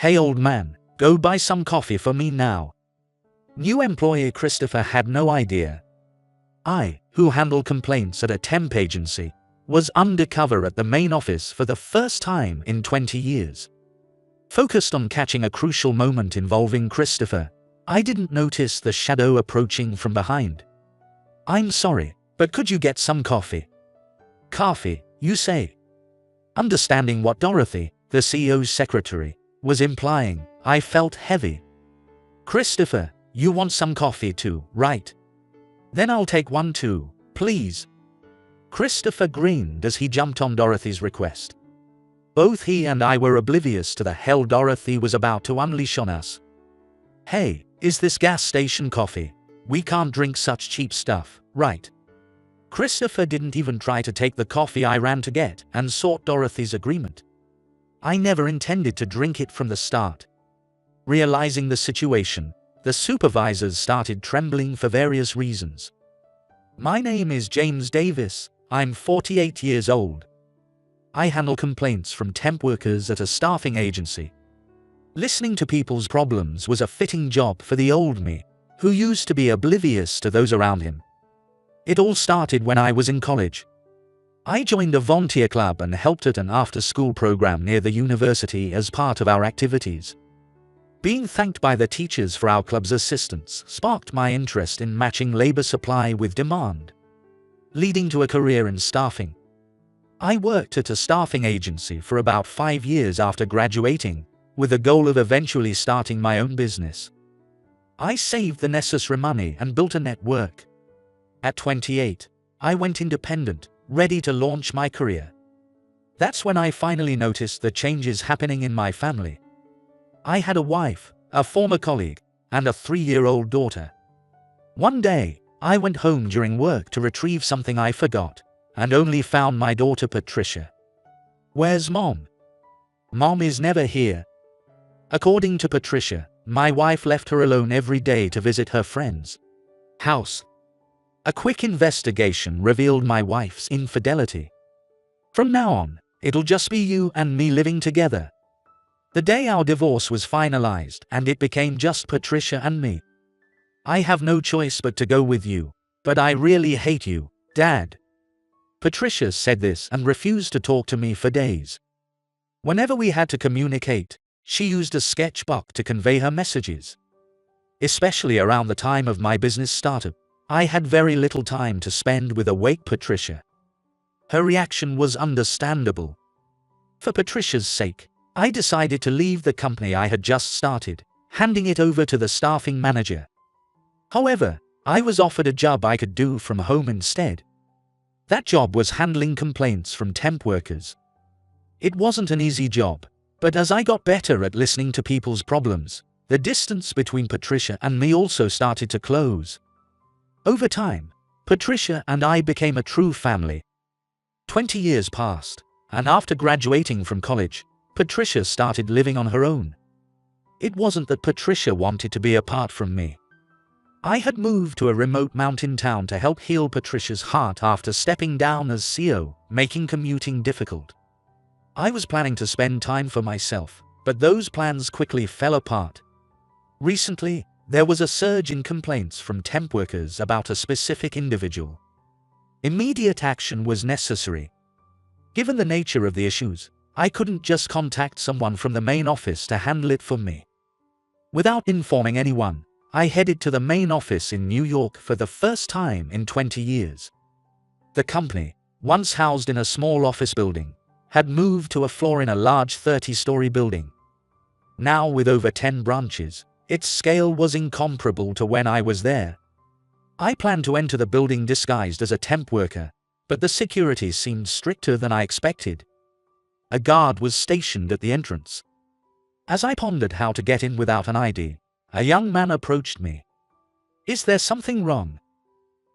"Hey old man, go buy some coffee for me now." New employee Christopher had no idea. I, who handled complaints at a temp agency, was undercover at the main office for the first time in 20 years. Focused on catching a crucial moment involving Christopher, I didn't notice the shadow approaching from behind. "I'm sorry, but could you get some coffee?" "Coffee, you say?" Understanding what Dorothy, the CEO's secretary, was implying, I felt heavy. "Christopher, you want some coffee too, right? Then I'll take one too, please." Christopher grinned as he jumped on Dorothy's request. Both he and I were oblivious to the hell Dorothy was about to unleash on us. "Hey, is this gas station coffee? We can't drink such cheap stuff, right?" Christopher didn't even try to take the coffee I ran to get and sought Dorothy's agreement. I never intended to drink it from the start. Realizing the situation, the supervisors started trembling for various reasons. "My name is James Davis, I'm 48 years old. I handle complaints from temp workers at a staffing agency." Listening to people's problems was a fitting job for the old me, who used to be oblivious to those around him. It all started when I was in college. I joined a volunteer club and helped at an after-school program near the university as part of our activities. Being thanked by the teachers for our club's assistance sparked my interest in matching labor supply with demand, leading to a career in staffing. I worked at a staffing agency for about 5 years after graduating, with the goal of eventually starting my own business. I saved the necessary money and built a network. At 28, I went independent, ready to launch my career. That's when I finally noticed the changes happening in my family. I had a wife, a former colleague, and a 3-year-old daughter. One day, I went home during work to retrieve something I forgot, and only found my daughter Patricia. "Where's Mom?" "Mom is never here." According to Patricia, my wife left her alone every day to visit her friend's house. A quick investigation revealed my wife's infidelity. "From now on, it'll just be you and me living together." The day our divorce was finalized and it became just Patricia and me. "I have no choice but to go with you, but I really hate you, Dad." Patricia said this and refused to talk to me for days. Whenever we had to communicate, she used a sketchbook to convey her messages. Especially around the time of my business startup, I had very little time to spend with awake Patricia. Her reaction was understandable. For Patricia's sake, I decided to leave the company I had just started, handing it over to the staffing manager. However, I was offered a job I could do from home instead. That job was handling complaints from temp workers. It wasn't an easy job, but as I got better at listening to people's problems, the distance between Patricia and me also started to close. Over time, Patricia and I became a true family. 20 years passed, and after graduating from college, Patricia started living on her own. It wasn't that Patricia wanted to be apart from me. I had moved to a remote mountain town to help heal Patricia's heart after stepping down as CEO, making commuting difficult. I was planning to spend time for myself, but those plans quickly fell apart. Recently, there was a surge in complaints from temp workers about a specific individual. Immediate action was necessary. Given the nature of the issues, I couldn't just contact someone from the main office to handle it for me. Without informing anyone, I headed to the main office in New York for the first time in 20 years. The company, once housed in a small office building, had moved to a floor in a large 30-story building. Now with over 10 branches, its scale was incomparable to when I was there. I planned to enter the building disguised as a temp worker, but the security seemed stricter than I expected. A guard was stationed at the entrance. As I pondered how to get in without an ID, a young man approached me. "Is there something wrong?"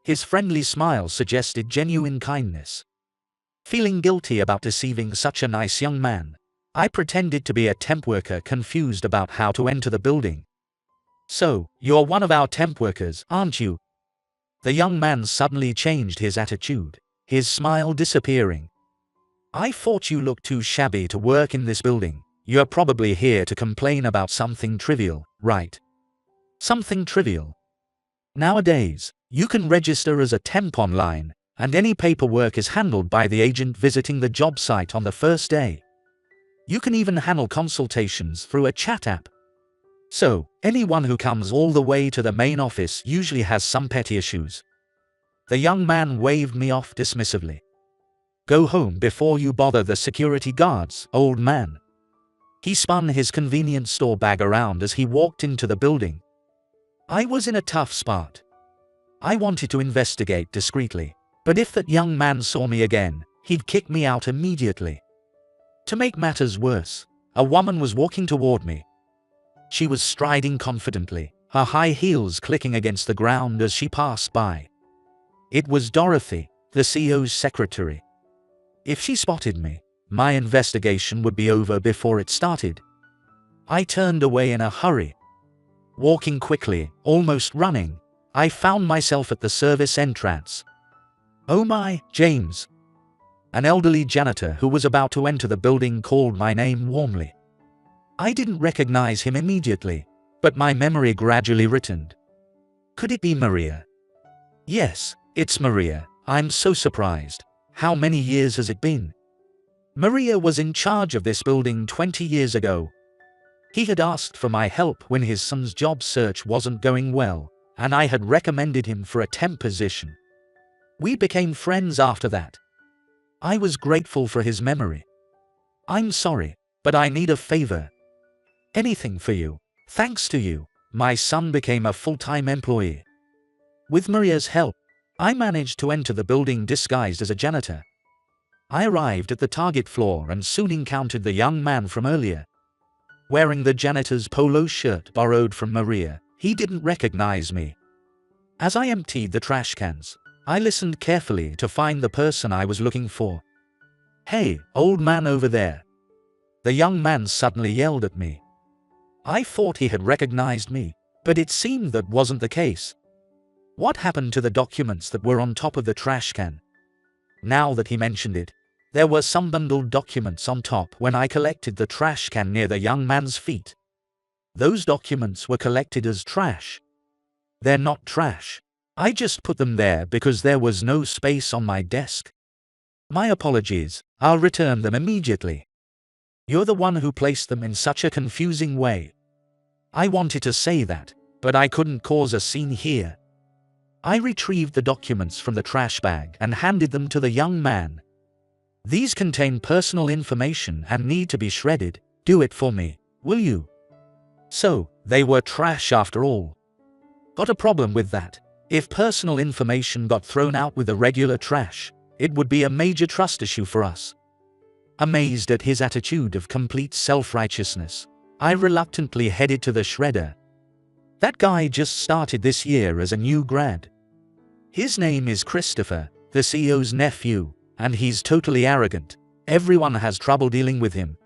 His friendly smile suggested genuine kindness. Feeling guilty about deceiving such a nice young man, I pretended to be a temp worker confused about how to enter the building. "So, you're one of our temp workers, aren't you?" The young man suddenly changed his attitude, his smile disappearing. "I thought you looked too shabby to work in this building. You're probably here to complain about something trivial, right? Something trivial. Nowadays, you can register as a temp online, and any paperwork is handled by the agent visiting the job site on the first day. You can even handle consultations through a chat app. So, anyone who comes all the way to the main office usually has some petty issues. The young man waved me off dismissively. Go home before you bother the security guards, old man. He spun his convenience store bag around as he walked into the building. I was in a tough spot. I wanted to investigate discreetly, but if that young man saw me again, he'd kick me out immediately. To make matters worse, a woman was walking toward me. She was striding confidently, her high heels clicking against the ground as she passed by. It was Dorothy, the CEO's secretary. If she spotted me, my investigation would be over before it started. I turned away in a hurry. Walking quickly, almost running, I found myself at the service entrance. Oh my, James! An elderly janitor who was about to enter the building called my name warmly. I didn't recognize him immediately, but my memory gradually returned. Could it be Maria? Yes, it's Maria. I'm so surprised. How many years has it been? Maria was in charge of this building 20 years ago. He had asked for my help when his son's job search wasn't going well, and I had recommended him for a temp position. We became friends after that. I was grateful for his memory. I'm sorry, but I need a favor. Anything for you. Thanks to you, my son became a full-time employee. With Maria's help, I managed to enter the building disguised as a janitor. I arrived at the target floor and soon encountered the young man from earlier. Wearing the janitor's polo shirt borrowed from Maria, he didn't recognize me. As I emptied the trash cans, I listened carefully to find the person I was looking for. Hey, old man over there! The young man suddenly yelled at me. I thought he had recognized me, but it seemed that wasn't the case. What happened to the documents that were on top of the trash can? Now that he mentioned it, there were some bundled documents on top when I collected the trash can near the young man's feet. Those documents were collected as trash. They're not trash. I just put them there because there was no space on my desk. My apologies, I'll return them immediately. You're the one who placed them in such a confusing way. I wanted to say that, but I couldn't cause a scene here. I retrieved the documents from the trash bag and handed them to the young man. These contain personal information and need to be shredded. Do it for me, will you? So, they were trash after all. Got a problem with that? If personal information got thrown out with the regular trash, it would be a major trust issue for us. Amazed at his attitude of complete self-righteousness, I reluctantly headed to the shredder. That guy just started this year as a new grad. His name is Christopher, the CEO's nephew, and he's totally arrogant. Everyone has trouble dealing with him.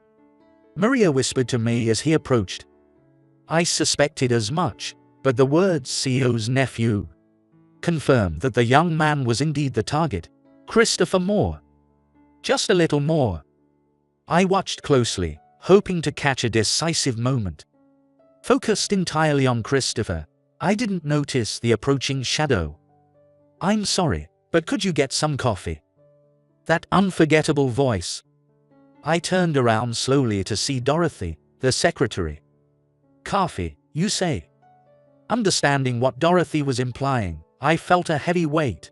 Maria whispered to me as he approached. I suspected as much, but the words CEO's nephew confirmed that the young man was indeed the target. Christopher Moore. Just a little more. I watched closely, hoping to catch a decisive moment. Focused entirely on Christopher, I didn't notice the approaching shadow. I'm sorry, but could you get some coffee? That unforgettable voice. I turned around slowly to see Dorothy, the secretary. Coffee, you say? Understanding what Dorothy was implying, I felt a heavy weight.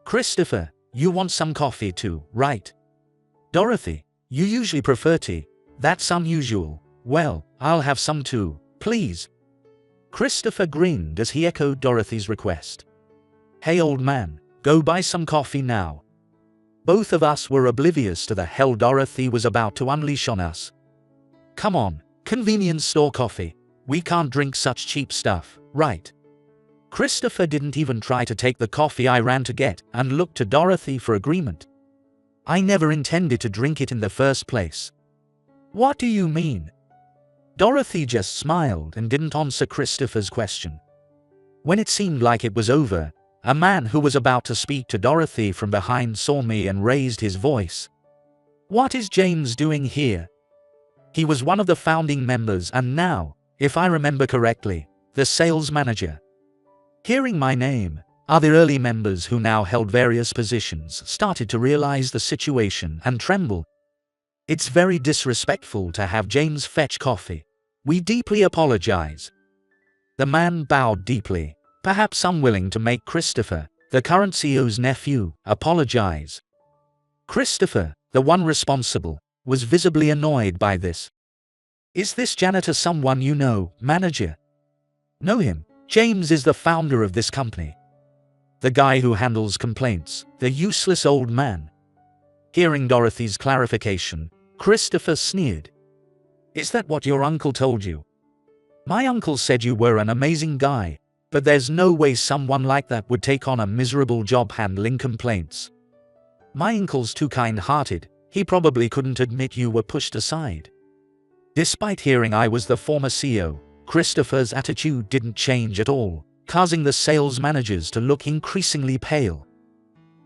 Christopher, you want some coffee too, right? Dorothy, you usually prefer tea. That's unusual. Well, I'll have some too, please. Christopher grinned as he echoed Dorothy's request. Hey old man, go buy some coffee now. Both of us were oblivious to the hell Dorothy was about to unleash on us. Come on, convenience store coffee. We can't drink such cheap stuff, right? Christopher didn't even try to take the coffee I ran to get and looked to Dorothy for agreement. I never intended to drink it in the first place. What do you mean? Dorothy just smiled and didn't answer Christopher's question. When it seemed like it was over, a man who was about to speak to Dorothy from behind saw me and raised his voice. What is James doing here? He was one of the founding members and now, if I remember correctly, the sales manager. Hearing my name, other early members who now held various positions started to realize the situation and tremble. "It's very disrespectful to have James fetch coffee. We deeply apologize." The man bowed deeply, perhaps unwilling to make Christopher, the current CEO's nephew, apologize. Christopher, the one responsible, was visibly annoyed by this. "Is this janitor someone you know, manager?" "Know him. James is the founder of this company. The guy who handles complaints, the useless old man." Hearing Dorothy's clarification, Christopher sneered. "Is that what your uncle told you?" "My uncle said you were an amazing guy, but there's no way someone like that would take on a miserable job handling complaints. My uncle's too kind-hearted, he probably couldn't admit you were pushed aside." Despite hearing I was the former CEO, Christopher's attitude didn't change at all, causing the sales managers to look increasingly pale.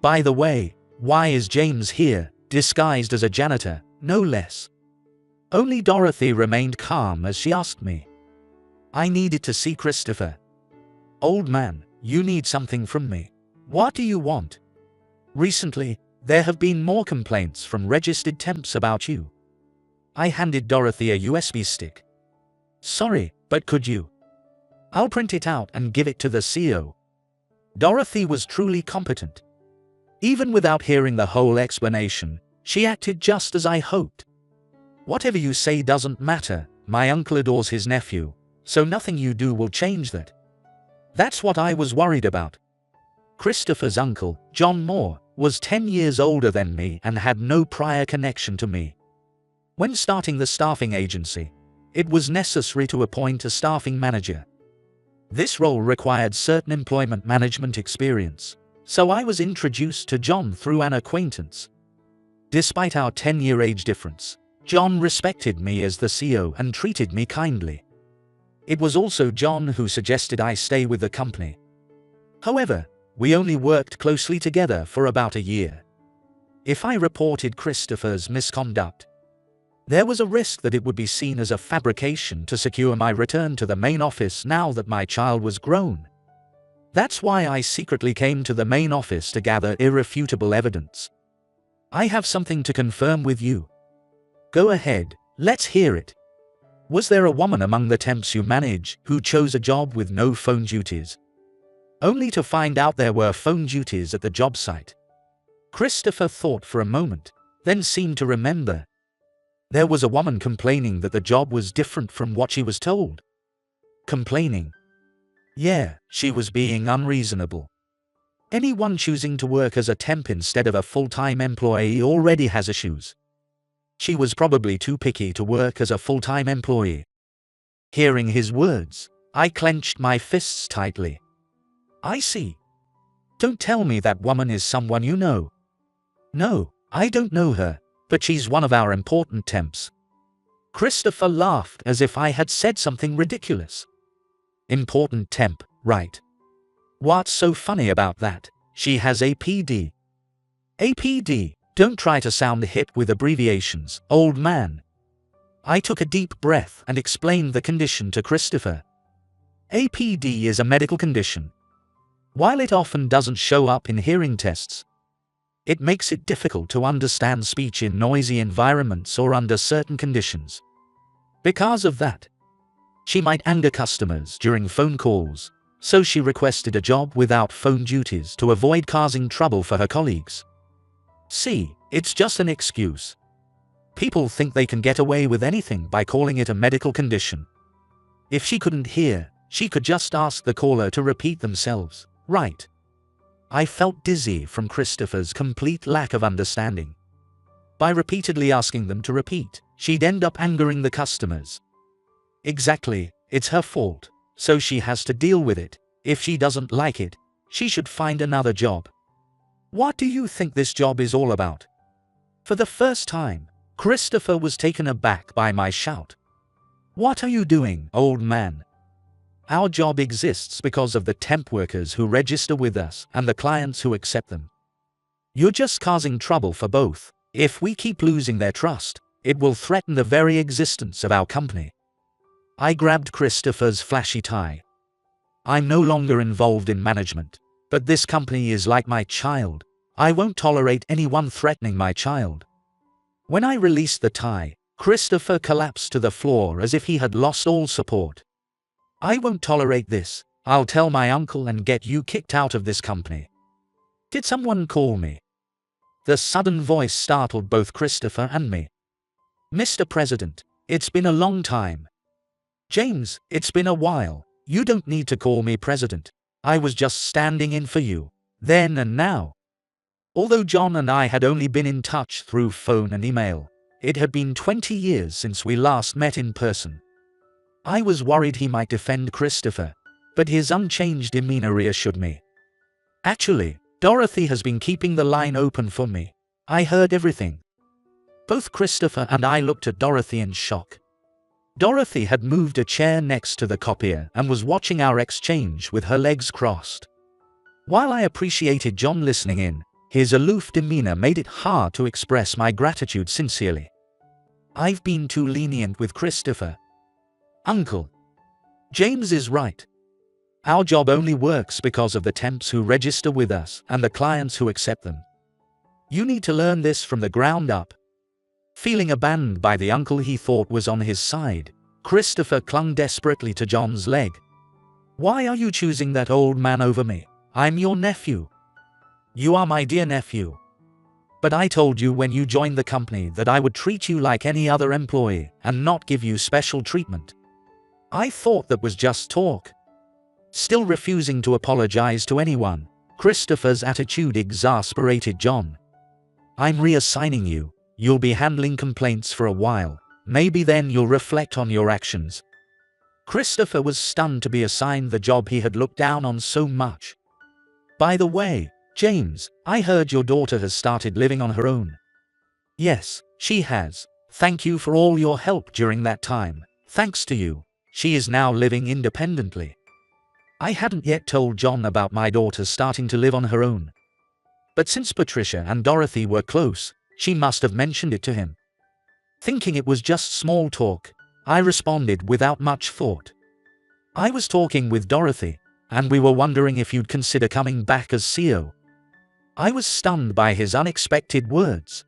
"By the way, why is James here, disguised as a janitor, no less?" Only Dorothy remained calm as she asked me. I needed to see Christopher. "Old man, you need something from me. What do you want?" "Recently, there have been more complaints from registered temps about you." I handed Dorothy a USB stick. "Sorry, but could you? I'll print it out and give it to the CEO." Dorothy was truly competent. Even without hearing the whole explanation, she acted just as I hoped. "Whatever you say doesn't matter, my uncle adores his nephew, so nothing you do will change that." That's what I was worried about. Christopher's uncle, John Moore, was 10 years older than me and had no prior connection to me. When starting the staffing agency, it was necessary to appoint a staffing manager. This role required certain employment management experience, so I was introduced to John through an acquaintance. Despite our 10-year age difference, John respected me as the CEO and treated me kindly. It was also John who suggested I stay with the company. However, we only worked closely together for about a year. If I reported Christopher's misconduct, there was a risk that it would be seen as a fabrication to secure my return to the main office now that my child was grown. That's why I secretly came to the main office to gather irrefutable evidence. "I have something to confirm with you." "Go ahead, let's hear it." "Was there a woman among the temps you manage who chose a job with no phone duties, only to find out there were phone duties at the job site?" Christopher thought for a moment, then seemed to remember. "There was a woman complaining that the job was different from what she was told." "Complaining?" "Yeah, she was being unreasonable. Anyone choosing to work as a temp instead of a full-time employee already has issues. She was probably too picky to work as a full-time employee." Hearing his words, I clenched my fists tightly. "I see. Don't tell me that woman is someone you know." "No, I don't know her, but she's one of our important temps." Christopher laughed as if I had said something ridiculous. "Important temp, right? What's so funny about that? She has APD." "APD, don't try to sound hip with abbreviations, old man." I took a deep breath and explained the condition to Christopher. APD is a medical condition. While it often doesn't show up in hearing tests, it makes it difficult to understand speech in noisy environments or under certain conditions. Because of that, she might anger customers during phone calls, so she requested a job without phone duties to avoid causing trouble for her colleagues. See, it's just an excuse. People think they can get away with anything by calling it a medical condition. If she couldn't hear, she could just ask the caller to repeat themselves, right? I felt dizzy from Christopher's complete lack of understanding. By repeatedly asking them to repeat, she'd end up angering the customers. Exactly, it's her fault, so she has to deal with it. If she doesn't like it, she should find another job. What do you think this job is all about? For the first time, Christopher was taken aback by my shout. What are you doing, old man? Our job exists because of the temp workers who register with us and the clients who accept them. You're just causing trouble for both. If we keep losing their trust, It will threaten the very existence of our company. I grabbed Christopher's flashy tie. I'm no longer involved in management, but this company is like my child. I won't tolerate anyone threatening my child. When I released the tie, Christopher collapsed to the floor as if he had lost all support. I won't tolerate this. I'll tell my uncle and get you kicked out of this company. Did someone call me? The sudden voice startled both Christopher and me. Mr. President, it's been a long time. James, it's been a while. You don't need to call me president. I was just standing in for you, then and now. Although John and I had only been in touch through phone and email, it had been 20 years since we last met in person. I was worried he might defend Christopher, but his unchanged demeanor reassured me. Actually, Dorothy has been keeping the line open for me. I heard everything. Both Christopher and I looked at Dorothy in shock. Dorothy had moved a chair next to the copier and was watching our exchange with her legs crossed. While I appreciated John listening in, his aloof demeanor made it hard to express my gratitude sincerely. I've been too lenient with Christopher. Uncle. James is right. Our job only works because of the temps who register with us and the clients who accept them. You need to learn this from the ground up. Feeling abandoned by the uncle he thought was on his side, Christopher clung desperately to John's leg. Why are you choosing that old man over me? I'm your nephew. You are my dear nephew. But I told you when you joined the company that I would treat you like any other employee and not give you special treatment. I thought that was just talk. Still refusing to apologize to anyone, Christopher's attitude exasperated John. I'm reassigning you. You'll be handling complaints for a while. Maybe then you'll reflect on your actions. Christopher was stunned to be assigned the job he had looked down on so much. By the way, James, I heard your daughter has started living on her own. Yes, she has. Thank you for all your help during that time. Thanks to you, she is now living independently. I hadn't yet told John about my daughter starting to live on her own. But since Patricia and Dorothy were close, she must have mentioned it to him. Thinking it was just small talk, I responded without much thought. I was talking with Dorothy, and we were wondering if you'd consider coming back as CEO. I was stunned by his unexpected words.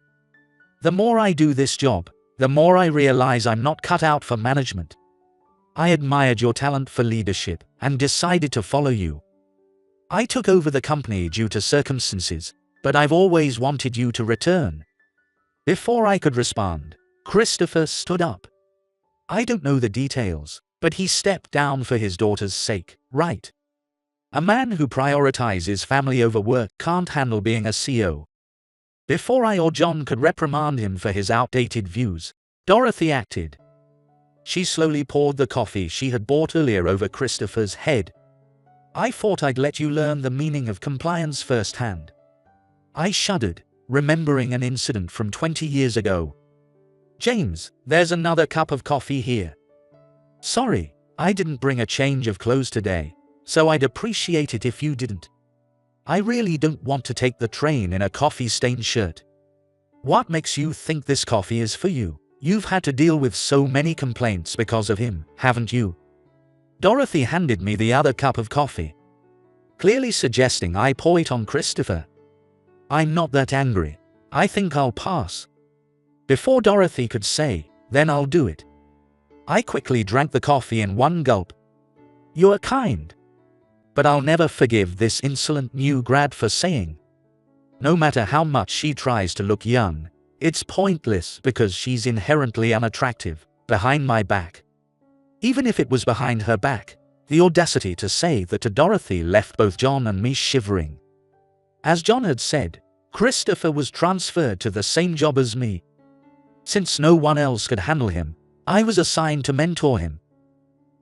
The more I do this job, the more I realize I'm not cut out for management. I admired your talent for leadership and decided to follow you. I took over the company due to circumstances, but I've always wanted you to return. Before I could respond, Christopher stood up. I don't know the details, but he stepped down for his daughter's sake, right? A man who prioritizes family over work can't handle being a CEO. Before I or John could reprimand him for his outdated views, Dorothy acted. She slowly poured the coffee she had bought earlier over Christopher's head. I thought I'd let you learn the meaning of compliance firsthand. I shuddered, remembering an incident from 20 years ago. James, there's another cup of coffee here. Sorry, I didn't bring a change of clothes today, so I'd appreciate it if you didn't. I really don't want to take the train in a coffee-stained shirt. What makes you think this coffee is for you? You've had to deal with so many complaints because of him, haven't you? Dorothy handed me the other cup of coffee, clearly suggesting I pour it on Christopher. I'm not that angry. I think I'll pass. Before Dorothy could say, then I'll do it, I quickly drank the coffee in one gulp. You're kind. But I'll never forgive this insolent new grad for saying. No matter how much she tries to look young, it's pointless because she's inherently unattractive, behind my back. Even if it was behind her back, the audacity to say that to Dorothy left both John and me shivering. As John had said, Christopher was transferred to the same job as me. Since no one else could handle him, I was assigned to mentor him.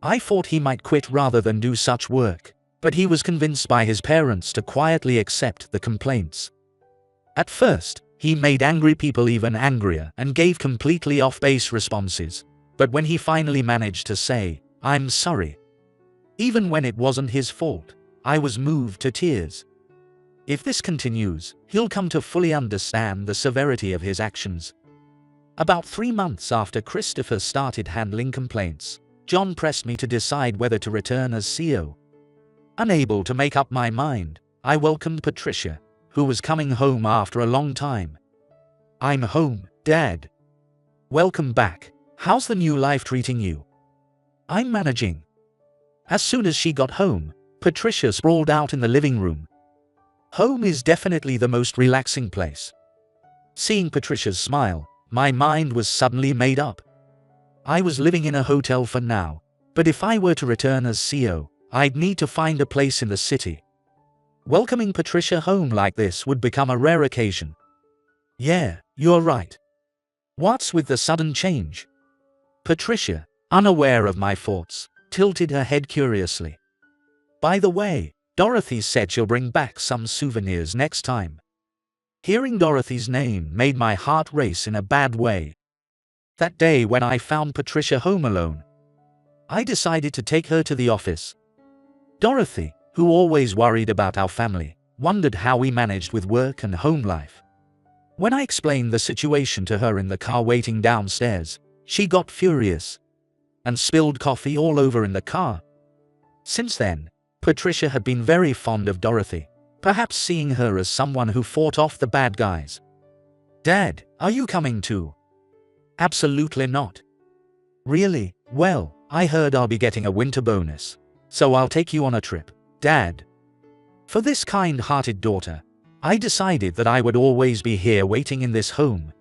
I thought he might quit rather than do such work, but he was convinced by his parents to quietly accept the complaints. At first, he made angry people even angrier and gave completely off-base responses, but when he finally managed to say, "I'm sorry," even when it wasn't his fault, I was moved to tears. If this continues, he'll come to fully understand the severity of his actions. About 3 months after Christopher started handling complaints, John pressed me to decide whether to return as CEO. Unable to make up my mind, I welcomed Patricia, who was coming home after a long time. "I'm home, Dad." "Welcome back. How's the new life treating you?" "I'm managing." As soon as she got home, Patricia sprawled out in the living room. Home is definitely the most relaxing place. Seeing Patricia's smile, my mind was suddenly made up. I was living in a hotel for now, but if I were to return as CEO, I'd need to find a place in the city. Welcoming Patricia home like this would become a rare occasion. "Yeah, you're right. What's with the sudden change?" Patricia, unaware of my thoughts, tilted her head curiously. "By the way, Dorothy said she'll bring back some souvenirs next time." Hearing Dorothy's name made my heart race in a bad way. That day when I found Patricia home alone, I decided to take her to the office. Dorothy, who always worried about our family, wondered how we managed with work and home life. When I explained the situation to her in the car waiting downstairs, she got furious and spilled coffee all over in the car. Since then, Patricia had been very fond of Dorothy, perhaps seeing her as someone who fought off the bad guys. "Dad, are you coming too?" "Absolutely not." "Really? Well, I heard I'll be getting a winter bonus, so I'll take you on a trip, Dad." For this kind-hearted daughter, I decided that I would always be here waiting in this home,